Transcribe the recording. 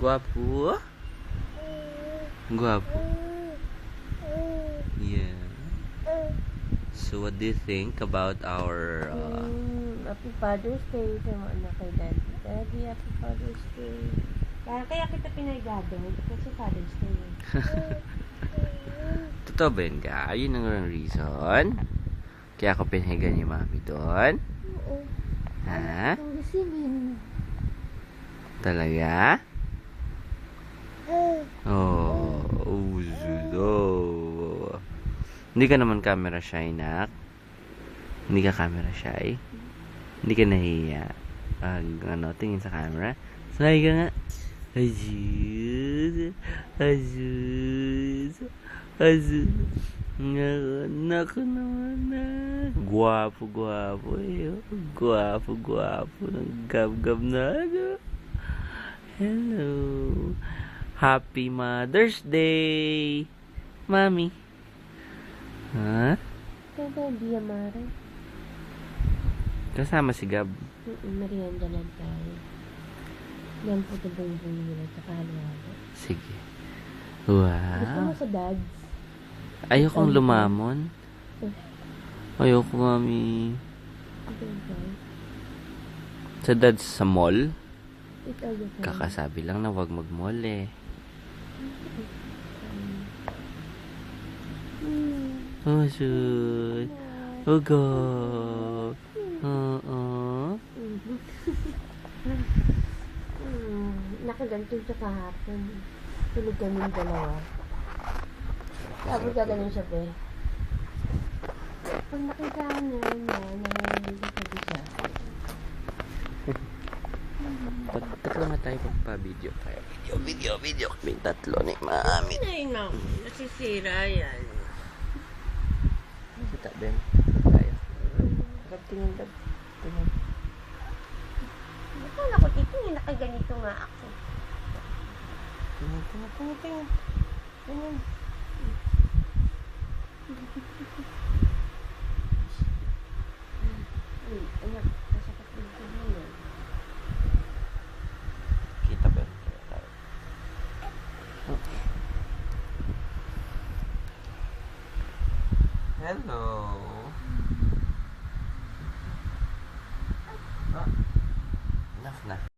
Guwapo. Guwapo. Yeah. So what do you think about our Happy Father's Day sa mga anak kay Daddy. Daddy, Happy Father's Day. Kaya kita pinagado kasi Father's Day. Totoo ba yun, ga? Yun ang reason? Kaya ako pinahigan ni Mami doon? Oo. Ha? Ang gisingin. Talaga? Oh, usudo. Hindi ka naman camera shy, nak? Hindi ka camera shy? Hindi ka nahiya? Tingin sa camera? Sanay ka nga. Azuz. Azuz. Azuz. Naku naman na. Guwapo, guwapo. Guwapo, guwapo. Nag-gab-gab na. Hello. Happy Mother's Day, Mami. Ha? Kaya Daddy, Amara. Kasama si Gab. Merienda lang tayo. Yan po ito bumbong nila at halo-halo. Sige. Gusto Wow. mo sa dads? Ayokong lumamon. Ayoko, Mami. Ito ba? Sa dad sa mall? Ito ba? Kakasabi lang na wag mag-mall eh. Oh, shoot. Oh, God. Nakaganto siya kahapon. Tulog kami yung dalawa. Tapos gaganon siya, be. Pag nakita niya, nangyayari siya. Tatlo na tayo magpa-video tayo. Video. Kami tatlo ni Mami. Ay, no. Nasisira yan. Kita din. Tayo. Tingin. Akala ko dito, nakaganito nga ako. Tingin. Ganyan. Anak, masakit dito niya. Kita ba? Tayo. Hello. Enough na.